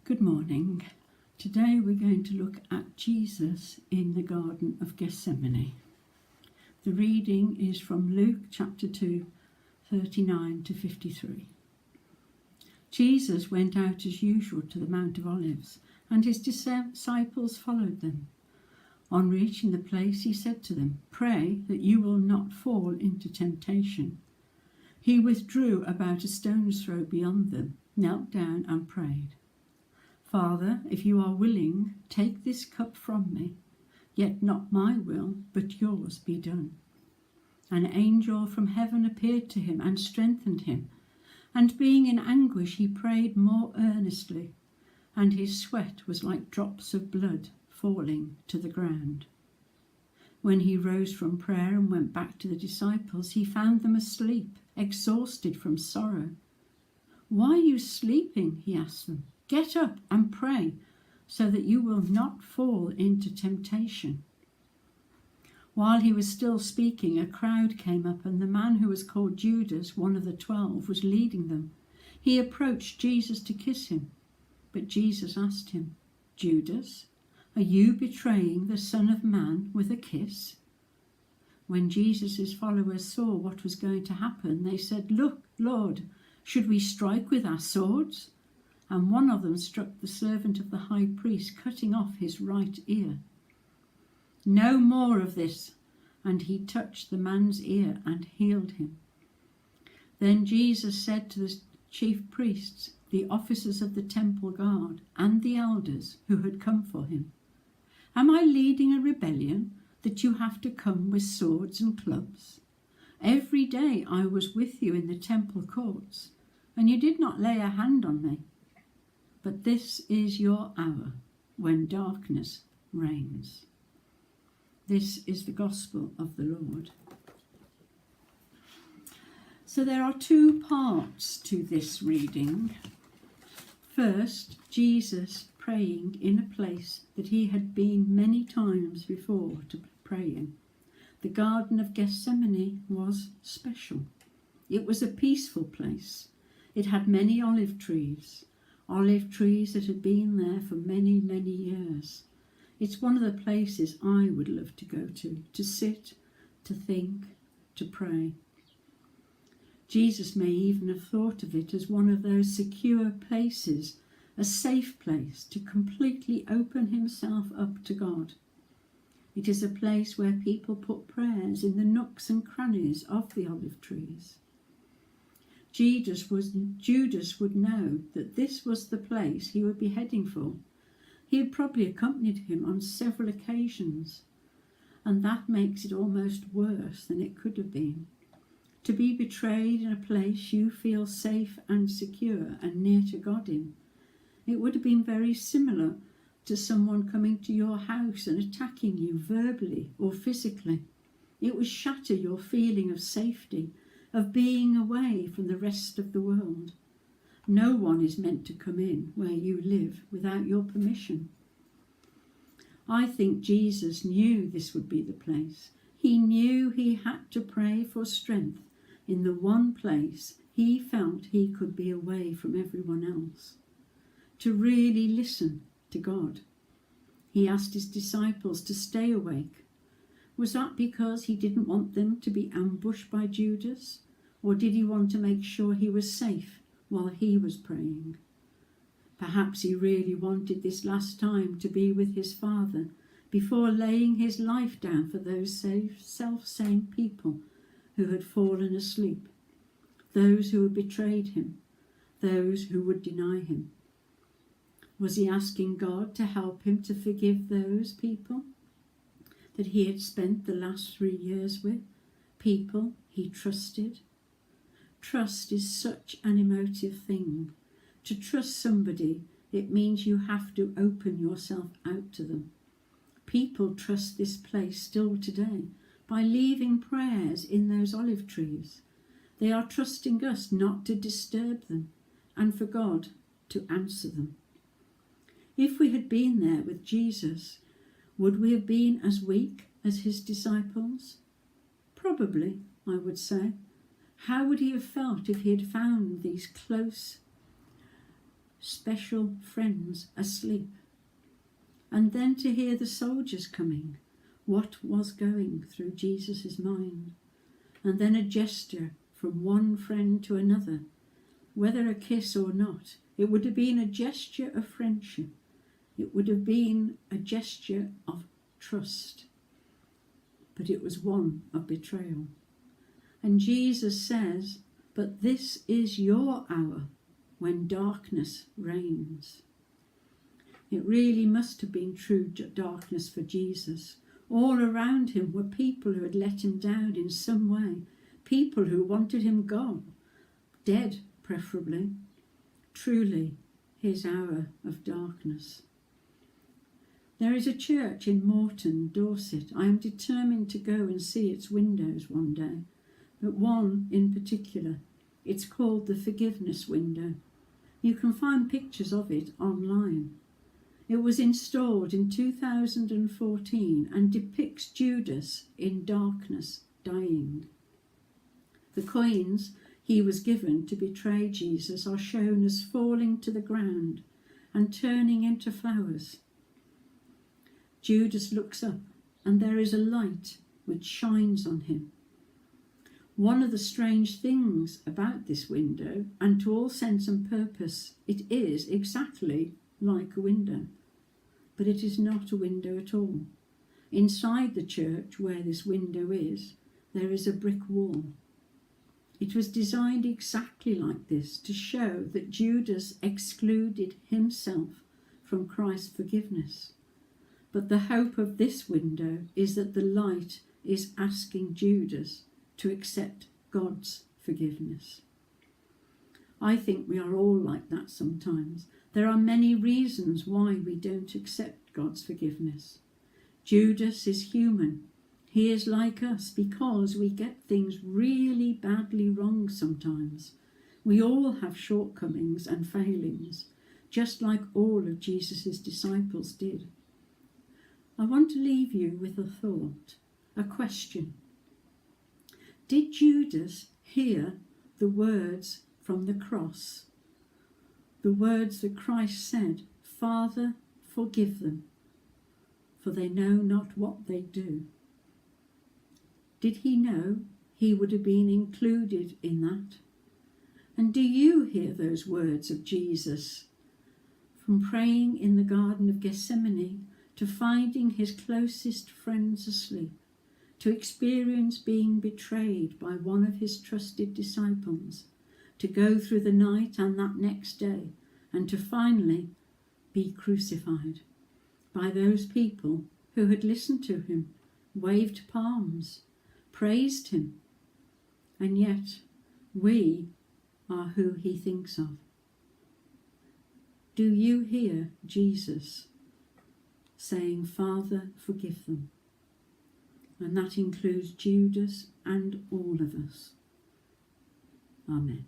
Good morning. Today we're going to look at Jesus in the Garden of Gethsemane. The reading is from Luke chapter 2, 39 to 53. Jesus went out as usual to the Mount of Olives, and his disciples followed them. On reaching the place, he said to them, "Pray that you will not fall into temptation." He withdrew about a stone's throw beyond them, knelt down and prayed. "Father, if you are willing, take this cup from me, yet not my will, but yours be done." An angel from heaven appeared to him and strengthened him, and being in anguish he prayed more earnestly, and his sweat was like drops of blood falling to the ground. When he rose from prayer and went back to the disciples, he found them asleep, exhausted from sorrow. "Why are you sleeping?" he asked them. "Get up and pray, so that you will not fall into temptation." While he was still speaking, a crowd came up, and the man who was called Judas, one of the 12, was leading them. He approached Jesus to kiss him, but Jesus asked him, "Judas, are you betraying the Son of Man with a kiss?" When Jesus' followers saw what was going to happen, they said, "Look, Lord, should we strike with our swords?" And one of them struck the servant of the high priest, cutting off his right ear. "No more of this." And he touched the man's ear and healed him. Then Jesus said to the chief priests, the officers of the temple guard, and the elders who had come for him, "Am I leading a rebellion that you have to come with swords and clubs? Every day I was with you in the temple courts, and you did not lay a hand on me. But this is your hour when darkness reigns." This is the gospel of the Lord. So there are two parts to this reading. First, Jesus praying in a place that he had been many times before to pray in. The Garden of Gethsemane was special. It was a peaceful place. It had many olive trees that had been there for many, many years. It's one of the places I would love to go to sit, to think, to pray. Jesus may even have thought of it as one of those secure places, a safe place to completely open himself up to God. It is a place where people put prayers in the nooks and crannies of the olive trees. Judas would know that this was the place he would be heading for. He had probably accompanied him on several occasions, and that makes it almost worse than it could have been. To be betrayed in a place you feel safe and secure and near to God in. It would have been very similar to someone coming to your house and attacking you verbally or physically. It would shatter your feeling of safety, of being away from the rest of the world. No one is meant to come in where you live without your permission. I think Jesus knew this would be the place. He knew he had to pray for strength in the one place he felt he could be away from everyone else, to really listen to God. He asked his disciples to stay awake. Was that because he didn't want them to be ambushed by Judas? Or did he want to make sure he was safe while he was praying? Perhaps he really wanted this last time to be with his Father before laying his life down for those self-same people who had fallen asleep, those who had betrayed him, those who would deny him. Was he asking God to help him to forgive those people that he had spent the last 3 years with, people he trusted? Trust is such an emotive thing. To trust somebody, it means you have to open yourself out to them. People trust this place still today by leaving prayers in those olive trees. They are trusting us not to disturb them and for God to answer them. If we had been there with Jesus, would we have been as weak as his disciples? Probably, I would say. How would he have felt if he had found these close special friends asleep. And then to hear the soldiers coming, what was going through Jesus' mind? And then a gesture from one friend to another, whether a kiss or not. It would have been a gesture of friendship. It would have been a gesture of trust. But it was one of betrayal. And Jesus says, "But this is your hour when darkness reigns." It really must have been true darkness for Jesus. All around him were people who had let him down in some way, people who wanted him gone, dead preferably. Truly, his hour of darkness. There is a church in Morton, Dorset. I am determined to go and see its windows one day, but one in particular. It's called the Forgiveness Window. You can find pictures of it online. It was installed in 2014 and depicts Judas in darkness, dying. The coins he was given to betray Jesus are shown as falling to the ground and turning into flowers. Judas looks up, and there is a light which shines on him. One of the strange things about this window, and to all sense and purpose, it is exactly like a window. But it is not a window at all. Inside the church where this window is, there is a brick wall. It was designed exactly like this to show that Judas excluded himself from Christ's forgiveness. But the hope of this window is that the light is asking Judas to accept God's forgiveness. I think we are all like that sometimes. There are many reasons why we don't accept God's forgiveness. Judas is human. He is like us because we get things really badly wrong sometimes. We all have shortcomings and failings, just like all of Jesus' disciples did. I want to leave you with a thought, a question. Did Judas hear the words from the cross? The words that Christ said, "Father, forgive them, for they know not what they do." Did he know he would have been included in that? And do you hear those words of Jesus? From praying in the Garden of Gethsemane, to finding his closest friends asleep, to experience being betrayed by one of his trusted disciples, to go through the night and that next day, and to finally be crucified by those people who had listened to him, waved palms, praised him, and yet we are who he thinks of. Do you hear Jesus saying, "Father, forgive them"? And that includes Judas and all of us. Amen.